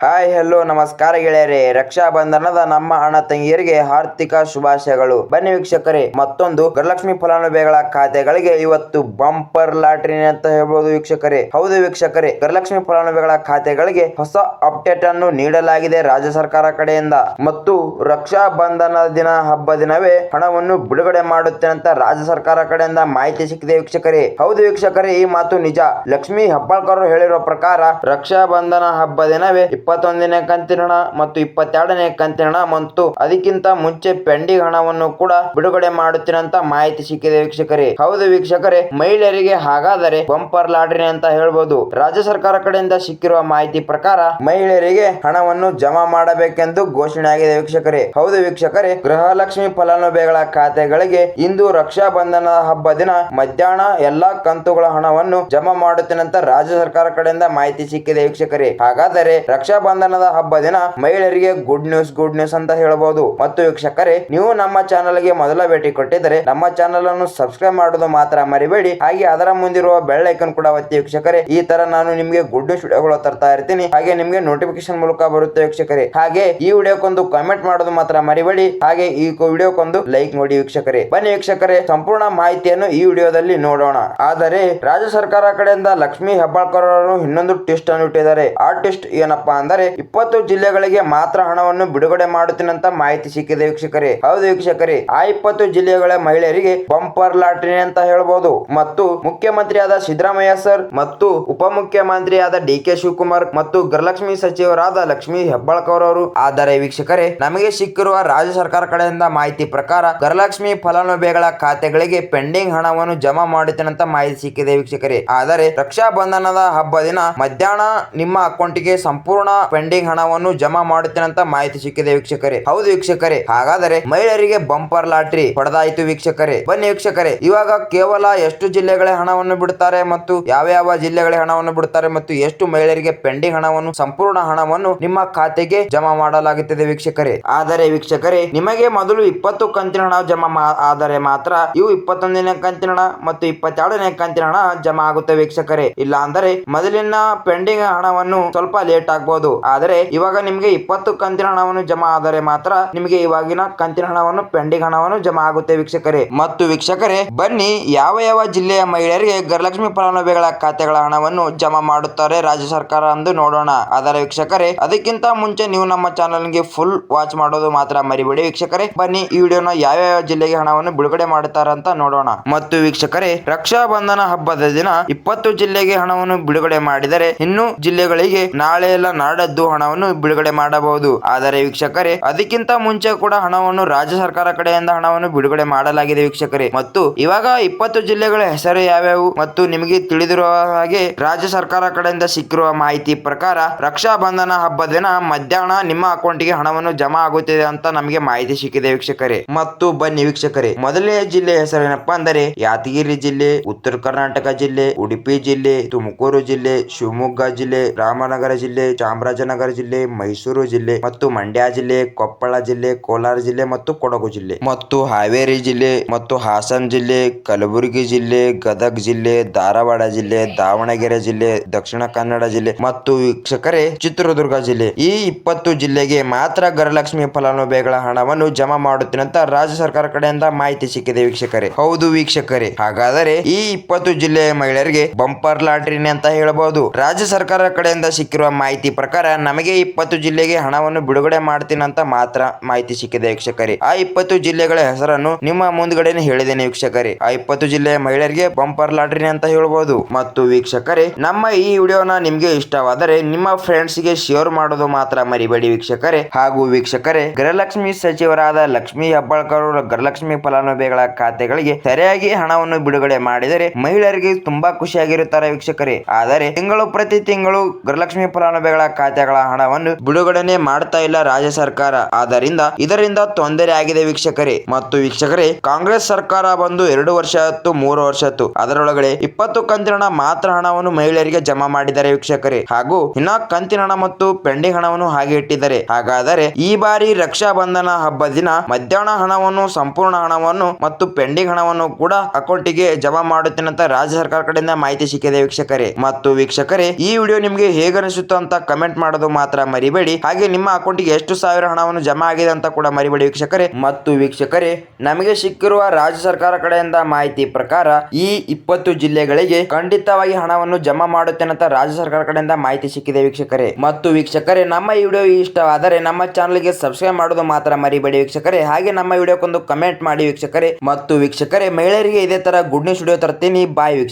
Hi hello ನಮಸ್ಕಾರ ಗೆಳೆಯರೇ. ರಕ್ಷಾ ಬಂಧನದ ನಮ್ಮ ಅಣ್ಣ ತಂಗಿಯರಿಗೆ ಆರ್ಥಿಕ ಶುಭಾಶಯಗಳು. ಬನ್ನಿ ವೀಕ್ಷಕರೇ, ಮತ್ತೊಂದು ಗೃಹಲಕ್ಷ್ಮಿ ಫಲಾನುಭವಿಗಳ ಖಾತೆಗಳಿಗೆ ಇವತ್ತು ಬಂಪರ್ ಲಾಟರಿ ಅಂತ ಹೇಳ್ಬೋದು ವೀಕ್ಷಕರೇ. ಹೌದು ವೀಕ್ಷಕರೇ, ಗೃಹಲಕ್ಷ್ಮಿ ಫಲಾನುಭವಿಗಳ ಖಾತೆಗಳಿಗೆ ಹೊಸ ಅಪ್ಡೇಟ್ ಅನ್ನು ನೀಡಲಾಗಿದೆ ರಾಜ್ಯ ಸರ್ಕಾರ ಕಡೆಯಿಂದ. ಮತ್ತು ರಕ್ಷಾ ಬಂಧನ ದಿನ ಹಬ್ಬ ದಿನವೇ ಹಣವನ್ನು ಬಿಡುಗಡೆ ಮಾಡುತ್ತೆ ಅಂತ ರಾಜ್ಯ ಸರ್ಕಾರ ಕಡೆಯಿಂದ ಮಾಹಿತಿ ಸಿಕ್ಕಿದೆ ವೀಕ್ಷಕರೇ. ಹೌದು ವೀಕ್ಷಕರೇ, ಈ ಮಾತು ನಿಜ. ಲಕ್ಷ್ಮೀ ಹೆಬ್ಬಾಳ್ಕರ್ ಹೇಳಿರೋ ಪ್ರಕಾರ ರಕ್ಷಾ ಬಂಧನ ಹಬ್ಬ ದಿನವೇ 21ನೇ ಕಂತಿನ ಹಣ ಮತ್ತು 22ನೇ ಕಂತಿನ ಹಣ ಮತ್ತು ಅದಕ್ಕಿಂತ ಮುಂಚೆ ಪೆಂಡಿಂಗ್ ಹಣವನ್ನು ಕೂಡ ಬಿಡುಗಡೆ ಮಾಡುತ್ತೀನಿ ಅಂತ ಮಾಹಿತಿ ಸಿಕ್ಕಿದೆ ವೀಕ್ಷಕರೇ. ಹೌದು ವೀಕ್ಷಕರೇ, ಮಹಿಳೆಯರಿಗೆ ಹಾಗಾದರೆ ಬಂಪರ್ ಲಾಟರಿ ಅಂತ ಹೇಳ್ಬೋದು. ರಾಜ್ಯ ಸರ್ಕಾರ ಕಡೆಯಿಂದ ಸಿಕ್ಕಿರುವ ಮಾಹಿತಿ ಪ್ರಕಾರ ಮಹಿಳೆಯರಿಗೆ ಹಣವನ್ನು ಜಮಾ ಮಾಡಬೇಕೆಂದು ಘೋಷಣೆ ಆಗಿದೆ ವೀಕ್ಷಕರೇ. ಹೌದು ವೀಕ್ಷಕರೇ, ಗೃಹಲಕ್ಷ್ಮಿ ಫಲಾನುಭವಿಗಳ ಖಾತೆಗಳಿಗೆ ಇಂದು ರಕ್ಷಾ ಬಂಧನ ಹಬ್ಬ ದಿನ ಮಧ್ಯಾಹ್ನ ಎಲ್ಲಾ ಕಂತುಗಳ ಹಣವನ್ನು ಜಮಾ ಮಾಡುತ್ತೇನೆ ಅಂತ ರಾಜ್ಯ ಸರ್ಕಾರ ಕಡೆಯಿಂದ ಮಾಹಿತಿ ಸಿಕ್ಕಿದೆ ವೀಕ್ಷಕರೇ. ಹಾಗಾದರೆ ರಕ್ಷಾ ಬಂಧನದ ಹಬ್ಬ ದಿನ ಮಹಿಳೆಯರಿಗೆ ಗುಡ್ ನ್ಯೂಸ್ ಅಂತ ಹೇಳಬಹುದು. ಮತ್ತು ವೀಕ್ಷಕರೇ, ನೀವು ನಮ್ಮ ಚಾನೆಲ್ ಗೆ ಮೊದಲ ಭೇಟಿ ಕೊಟ್ಟಿದ್ದರೆ ನಮ್ಮ ಚಾನೆಲ್ ಅನ್ನು ಸಬ್ಸ್ಕ್ರೈಬ್ ಮಾಡೋದು ಮಾತ್ರ ಮರಿಬೇಡಿ. ಹಾಗೆ ಅದರ ಮುಂದಿರುವ ಬೆಲ್ ಐಕನ್ ಕೂಡ ಒತ್ತಿ ವೀಕ್ಷಕರೇ. ಈ ತರ ನಾನು ನಿಮಗೆ ಗುಡ್ ನ್ಯೂಸ್ ವಿಡಿಯೋಗಳು ತರ್ತಾ ಇರ್ತೀನಿ. ಹಾಗೆ ನಿಮಗೆ ನೋಟಿಫಿಕೇಶನ್ ಮೂಲಕ ಬರುತ್ತೆ ವೀಕ್ಷಕರೇ. ಹಾಗೆ ಈ ವಿಡಿಯೋಕ್ಕೊಂದು ಕಾಮೆಂಟ್ ಮಾಡೋದು ಮಾತ್ರ ಮರಿಬೇಡಿ. ಹಾಗೆ ಈ ವಿಡಿಯೋಕ್ಕೊಂದು ಲೈಕ್ ಮಾಡಿ ವೀಕ್ಷಕರೇ. ಬನ್ನಿ ವೀಕ್ಷಕರೇ, ಸಂಪೂರ್ಣ ಮಾಹಿತಿಯನ್ನು ಈ ವಿಡಿಯೋದಲ್ಲಿ ನೋಡೋಣ. ಆದರೆ ರಾಜ್ಯ ಸರ್ಕಾರ ಕಡೆಯಿಂದ ಲಕ್ಷ್ಮೀ ಹೆಬ್ಬಾಳ್ಕರ್ ಅವರು ಇನ್ನೊಂದು ಟ್ವಿಸ್ಟ್ ಅನ್ನು ಇಟ್ಟಿದ್ದಾರೆ. ಆ ಟ್ವಿಸ್ಟ್ ಏನಪ್ಪಾ ಅಂದರೆ 20 ಜಿಲ್ಲೆಗಳಿಗೆ ಮಾತ್ರ ಹಣವನ್ನು ಬಿಡುಗಡೆ ಮಾಡುತ್ತೀನಿ ಅಂತ ಮಾಹಿತಿ ಸಿಕ್ಕಿದೆ ವೀಕ್ಷಕರೇ. ಹೌದು ವೀಕ್ಷಕರೇ, ಆ 20 ಜಿಲ್ಲೆಗಳ ಮಹಿಳೆಯರಿಗೆ ಬಂಪರ್ ಲಾಟರಿ ಅಂತ ಹೇಳ್ಬೋದು. ಮತ್ತು ಮುಖ್ಯಮಂತ್ರಿಯಾದ ಸಿದ್ದರಾಮಯ್ಯ ಸರ್ ಮತ್ತು ಉಪಮುಖ್ಯಮಂತ್ರಿಯಾದ ಡಿ.ಕೆ. ಶಿವಕುಮಾರ್ ಮತ್ತು ಗೃಹಲಕ್ಷ್ಮಿ ಸಚಿವರಾದ ಲಕ್ಷ್ಮೀ ಹೆಬ್ಬಾಳ್ಕರ್ ಅವರು. ಆದರೆ ವೀಕ್ಷಕರೇ, ನಮಗೆ ಸಿಕ್ಕಿರುವ ರಾಜ್ಯ ಸರ್ಕಾರ ಕಡೆಯಿಂದ ಮಾಹಿತಿ ಪ್ರಕಾರ ಗೃಹಲಕ್ಷ್ಮಿ ಫಲಾನುಭವಿಗಳ ಖಾತೆಗಳಿಗೆ ಪೆಂಡಿಂಗ್ ಹಣವನ್ನು ಜಮಾ ಮಾಡುತ್ತೇನೆ ಅಂತ ಮಾಹಿತಿ ಸಿಕ್ಕಿದೆ ವೀಕ್ಷಕರೇ. ಆದರೆ ರಕ್ಷಾ ಬಂಧನದ ಹಬ್ಬ ದಿನ ಮಧ್ಯಾಹ್ನ ನಿಮ್ಮ ಅಕೌಂಟ್ಗೆ ಸಂಪೂರ್ಣ ಪೆಂಡಿಂಗ್ ಹಣವನ್ನು ಜಮಾ ಮಾಡುತ್ತೇನೆ ಅಂತ ಮಾಹಿತಿ ಸಿಕ್ಕಿದೆ ವೀಕ್ಷಕರೇ. ಹೌದು ವೀಕ್ಷಕರೇ, ಹಾಗಾದರೆ ಮಹಿಳೆಯರಿಗೆ ಬಂಪರ್ ಲಾಟರಿ ಹೊಡೆದಾಯಿತು ವೀಕ್ಷಕರೇ. ಬನ್ನಿ ವೀಕ್ಷಕರೇ, ಇವಾಗ ಕೇವಲ ಎಷ್ಟು ಜಿಲ್ಲೆಗಳ ಹಣವನ್ನು ಬಿಡುತ್ತಾರೆ ಮತ್ತು ಯಾವ ಜಿಲ್ಲೆಗಳ ಹಣವನ್ನು ಬಿಡುತ್ತಾರೆ ಮತ್ತು ಎಷ್ಟು ಮಹಿಳೆಯರಿಗೆ ಪೆಂಡಿಂಗ್ ಹಣವನ್ನು ಸಂಪೂರ್ಣ ಹಣವನ್ನು ನಿಮ್ಮ ಖಾತೆಗೆ ಜಮಾ ಮಾಡಲಾಗುತ್ತದೆ ವೀಕ್ಷಕರೇ. ಆದರೆ ವೀಕ್ಷಕರೇ, ನಿಮಗೆ ಮೊದಲು 20 ಕಂತಿನ ಹಣ ಜಮಾ ಆದರೆ ಮಾತ್ರ ಇವು 21ನೇ ಕಂತಿನ ಹಣ ಮತ್ತು 22ನೇ ಕಂತಿನ ಹಣ ಜಮಾ ಆಗುತ್ತೆ ವೀಕ್ಷಕರೇ. ಇಲ್ಲ ಅಂದರೆ ಮೊದಲಿನ ಪೆಂಡಿಂಗ್ ಹಣವನ್ನು ಸ್ವಲ್ಪ ಲೇಟ್ ಆಗಬಹುದು. ಆದರೆ ಇವಾಗ ನಿಮಗೆ 20 ಕಂತಿನ ಹಣವನ್ನು ಜಮಾ ಆದರೆ ಮಾತ್ರ ನಿಮಗೆ ಇವಾಗಿನ ಕಂತಿನ ಹಣವನ್ನು ಪೆಂಡಿಂಗ್ ಹಣವನ್ನು ಜಮಾ ಆಗುತ್ತೆ ವೀಕ್ಷಕರೇ. ಮತ್ತು ವೀಕ್ಷಕರೇ, ಬನ್ನಿ ಯಾವ ಜಿಲ್ಲೆಯ ಮಹಿಳೆಯರಿಗೆ ಗೃಹಲಕ್ಷ್ಮಿ ಫಲಾನುಭವಿಗಳ ಖಾತೆಗಳ ಹಣವನ್ನು ಜಮಾ ಮಾಡುತ್ತಾರೆ ರಾಜ್ಯ ಸರ್ಕಾರ ಎಂದು ನೋಡೋಣ. ಆದರೆ ವೀಕ್ಷಕರೇ, ಅದಕ್ಕಿಂತ ಮುಂಚೆ ನೀವು ನಮ್ಮ ಚಾನೆಲ್ ಗೆ ಫುಲ್ ವಾಚ್ ಮಾಡೋದು ಮಾತ್ರ ಮರಿಬೇಡಿ ವೀಕ್ಷಕರೇ. ಬನ್ನಿ ಈ ವಿಡಿಯೋನ ಯಾವ ಜಿಲ್ಲೆಗೆ ಹಣವನ್ನು ಬಿಡುಗಡೆ ಮಾಡುತ್ತಾರೆ ಅಂತ ನೋಡೋಣ. ಮತ್ತು ವೀಕ್ಷಕರೇ, ರಕ್ಷಾ ಬಂಧನ ಹಬ್ಬದ ದಿನ 20 ಜಿಲ್ಲೆಗೆ ಹಣವನ್ನು ಬಿಡುಗಡೆ ಮಾಡಿದರೆ ಇನ್ನು ಜಿಲ್ಲೆಗಳಿಗೆ ನಾಳೆ ಎಲ್ಲ ನಾಡದ್ದು ಹಣವನ್ನು ಬಿಡುಗಡೆ ಮಾಡಬಹುದು. ಆದರೆ ವೀಕ್ಷಕರೇ, ಅದಕ್ಕಿಂತ ಮುಂಚೆ ಕೂಡ ಹಣವನ್ನು ರಾಜ್ಯ ಸರ್ಕಾರ ಕಡೆಯಿಂದ ಹಣವನ್ನು ಬಿಡುಗಡೆ ಮಾಡಲಾಗಿದೆ ವೀಕ್ಷಕರೇ. ಮತ್ತು ಇವಾಗ 20 ಜಿಲ್ಲೆಗಳ ಹೆಸರು ಯಾವ್ಯಾವು ಮತ್ತು ನಿಮಗೆ ತಿಳಿದಿರುವ ಹಾಗೆ ರಾಜ್ಯ ಸರ್ಕಾರ ಕಡೆಯಿಂದ ಸಿಕ್ಕಿರುವ ಮಾಹಿತಿ ಪ್ರಕಾರ ರಕ್ಷಾ ಬಂಧನ ಹಬ್ಬ ದಿನ ಮಧ್ಯಾಹ್ನ ನಿಮ್ಮ ಅಕೌಂಟ್ಗೆ ಹಣವನ್ನು ಜಮಾ ಆಗುತ್ತಿದೆ ಅಂತ ನಮಗೆ ಮಾಹಿತಿ ಸಿಕ್ಕಿದೆ ವೀಕ್ಷಕರೇ. ಮತ್ತು ಬನ್ನಿ ವೀಕ್ಷಕರೇ, ಮೊದಲನೇ ಜಿಲ್ಲೆ ಹೆಸರು ಏನಪ್ಪಾ ಅಂದರೆ ಯಾದಗಿರಿ ಜಿಲ್ಲೆ, ಉತ್ತರ ಕರ್ನಾಟಕ ಜಿಲ್ಲೆ, ಉಡುಪಿ ಜಿಲ್ಲೆ, ತುಮಕೂರು ಜಿಲ್ಲೆ, ಶಿವಮೊಗ್ಗ ಜಿಲ್ಲೆ, ರಾಮನಗರ ಜಿಲ್ಲೆ, ಚಾಮರಾಜನಗರ ಜಿಲ್ಲೆ, ಮೈಸೂರು ಜಿಲ್ಲೆ ಮತ್ತು ಮಂಡ್ಯ ಜಿಲ್ಲೆ, ಕೊಪ್ಪಳ ಜಿಲ್ಲೆ, ಕೋಲಾರ ಜಿಲ್ಲೆ ಮತ್ತು ಕೊಡಗು ಜಿಲ್ಲೆ ಮತ್ತು ಹಾವೇರಿ ಜಿಲ್ಲೆ ಮತ್ತು ಹಾಸನ ಜಿಲ್ಲೆ, ಕಲಬುರಗಿ ಜಿಲ್ಲೆ, ಗದಗ ಜಿಲ್ಲೆ, ಧಾರವಾಡ ಜಿಲ್ಲೆ, ದಾವಣಗೆರೆ ಜಿಲ್ಲೆ, ದಕ್ಷಿಣ ಕನ್ನಡ ಜಿಲ್ಲೆ ಮತ್ತು ವೀಕ್ಷಕರೇ ಚಿತ್ರದುರ್ಗ ಜಿಲ್ಲೆ. ಈ 20 ಜಿಲ್ಲೆಗೆ ಮಾತ್ರ ಗೃಹಲಕ್ಷ್ಮಿ ಫಲಾನುಭವಿಗಳ ಹಣವನ್ನು ಜಮಾ ಮಾಡುತ್ತೇನೆ ಅಂತ ರಾಜ್ಯ ಸರ್ಕಾರ ಕಡೆಯಿಂದ ಮಾಹಿತಿ ಸಿಕ್ಕಿದೆ ವೀಕ್ಷಕರೇ. ಹೌದು ವೀಕ್ಷಕರೇ, ಹಾಗಾದರೆ ಈ 20 ಜಿಲ್ಲೆಯ ಮಹಿಳೆಯರಿಗೆ ಬಂಪರ್ ಲಾಟರಿ ಅಂತ ಹೇಳಬಹುದು. ರಾಜ್ಯ ಸರ್ಕಾರ ಕಡೆಯಿಂದ ಸಿಕ್ಕಿರುವ ಮಾಹಿತಿ ಪ್ರಕಾರ ನಮಗೆ 20 ಜಿಲ್ಲೆಗೆ ಹಣವನ್ನು ಬಿಡುಗಡೆ ಮಾಡ್ತೀನಿ ಅಂತ ಮಾತ್ರ ಮಾಹಿತಿ ಸಿಕ್ಕಿದೆ ವೀಕ್ಷಕರೇ. ಆ 20 ಜಿಲ್ಲೆಗಳ ಹೆಸರನ್ನು ನಿಮ್ಮ ಮುಂದ್ಗಡೆನೆ ಹೇಳಿದ್ದೇನೆ ವೀಕ್ಷಕರೇ. ಆ 20 ಜಿಲ್ಲೆಯ ಮಹಿಳೆಯರಿಗೆ ಬಂಪರ್ ಲಾಟರಿ ಅಂತ ಹೇಳಬಹುದು. ಮತ್ತು ವೀಕ್ಷಕರೇ, ನಮ್ಮ ಈ ವಿಡಿಯೋನ ನಿಮ್ಗೆ ಇಷ್ಟವಾದರೆ ನಿಮ್ಮ ಫ್ರೆಂಡ್ಸ್ ಗೆ ಶೇರ್ ಮಾಡೋದು ಮಾತ್ರ ಮರಿಬೇಡಿ ವೀಕ್ಷಕರೇ. ಹಾಗೂ ವೀಕ್ಷಕರೇ, ಗೃಹಲಕ್ಷ್ಮಿ ಸಚಿವರಾದ ಲಕ್ಷ್ಮೀ ಹೆಬ್ಬಾಳ್ಕರ್ ಅವರು ಗೃಹಲಕ್ಷ್ಮಿ ಫಲಾನುಭವಿಗಳ ಖಾತೆಗಳಿಗೆ ಸರಿಯಾಗಿ ಹಣವನ್ನು ಬಿಡುಗಡೆ ಮಾಡಿದರೆ ಮಹಿಳೆಯರಿಗೆ ತುಂಬಾ ಖುಷಿಯಾಗಿರುತ್ತಾರೆ ವೀಕ್ಷಕರೇ. ಆದರೆ ಪ್ರತಿ ತಿಂಗಳು ಗೃಹಲಕ್ಷ್ಮಿ ಫಲಾನುಭವಿಗಳ ಖಾತೆಗಳ ಹಣವನ್ನು ಬಿಡುಗಡೆನೆ ಮಾಡ್ತಾ ಇಲ್ಲ ರಾಜ್ಯ ಸರ್ಕಾರ. ಇದರಿಂದ ತೊಂದರೆ ಆಗಿದೆ ವೀಕ್ಷಕರೇ. ಮತ್ತು ವೀಕ್ಷಕರೇ, ಕಾಂಗ್ರೆಸ್ ಸರ್ಕಾರ ಬಂದು 2 ವರ್ಷ ಆಯ್ತು, 3 ವರ್ಷ ಆಯ್ತು. ಅದರೊಳಗಡೆ 20 ಕಂತಿನ ಹಣ ಮಾತ್ರ ಹಣವನ್ನು ಮಹಿಳೆಯರಿಗೆ ಜಮಾ ಮಾಡಿದ್ದಾರೆ ವೀಕ್ಷಕರೇ. ಹಾಗೂ ಇನ್ನ ಕಂತಿನ ಹಣ ಮತ್ತು ಪೆಂಡಿಂಗ್ ಹಣವನ್ನು ಹಾಗೆ ಇಟ್ಟಿದ್ದಾರೆ. ಹಾಗಾದರೆ ಈ ಬಾರಿ ರಕ್ಷಾ ಬಂಧನ ಹಬ್ಬ ದಿನ ಮಧ್ಯಾಹ್ನ ಹಣವನ್ನು ಸಂಪೂರ್ಣ ಹಣವನ್ನು ಮತ್ತು ಪೆಂಡಿಂಗ್ ಹಣವನ್ನು ಕೂಡ ಅಕೌಂಟಿಗೆ ಜಮಾ ಮಾಡುತ್ತೇನೆ ಅಂತ ರಾಜ್ಯ ಸರ್ಕಾರ ಕಡೆಯಿಂದ ಮಾಹಿತಿ ಸಿಕ್ಕಿದೆ ವೀಕ್ಷಕರೇ. ಮತ್ತು ವೀಕ್ಷಕರೇ, ಈ ವಿಡಿಯೋ ನಿಮ್ಗೆ ಹೇಗೆ ಅನಿಸುತ್ತೋ ಅಂತ ಕಮೆಂಟ್ ಕಮೆಂಟ್ ಮಾಡೋದು ಮಾತ್ರ ಮರಿಬೇಡಿ. ಹಾಗೆ ನಿಮ್ಮ ಅಕೌಂಟಿಗೆ ಎಷ್ಟು ಸಾವಿರ ಹಣವನ್ನು ಜಮಾ ಆಗಿದೆ ಅಂತ ಕೂಡ ಮರಿಬೇಡಿ ವೀಕ್ಷಕರೇ. ಮತ್ತು ವೀಕ್ಷಕರೇ, ನಮಗೆ ಸಿಕ್ಕಿರುವ ರಾಜ್ಯ ಸರ್ಕಾರ ಕಡೆಯಿಂದ ಮಾಹಿತಿ ಪ್ರಕಾರ ಈ 20 ಜಿಲ್ಲೆಗಳಿಗೆ ಖಂಡಿತವಾಗಿ ಹಣವನ್ನು ಜಮಾ ಮಾಡುತ್ತೇನೆ ಅಂತ ರಾಜ್ಯ ಸರ್ಕಾರ ಕಡೆಯಿಂದ ಮಾಹಿತಿ ಸಿಕ್ಕಿದೆ ವೀಕ್ಷಕರೇ. ಮತ್ತು ವೀಕ್ಷಕರೇ, ನಮ್ಮ ಈ ವಿಡಿಯೋ ಇಷ್ಟವಾದರೆ ನಮ್ಮ ಚಾನಲ್ಗೆ ಸಬ್ಸ್ಕ್ರೈಬ್ ಮಾಡೋದು ಮಾತ್ರ ಮರಿಬೇಡಿ ವೀಕ್ಷಕರೇ. ಹಾಗೆ ನಮ್ಮ ವಿಡಿಯೋಕ್ಕೊಂದು ಕಮೆಂಟ್ ಮಾಡಿ ವೀಕ್ಷಕರೇ. ಮತ್ತು ವೀಕ್ಷಕರೇ, ಮಹಿಳೆಯರಿಗೆ ಇದೇ ತರ ಗುಡ್ ನ್ಯೂಸ್ ವಿಡಿಯೋ ತರ್ತೀನಿ. ಬಾಯ್ ವೀಕ್ಷಕರೇ.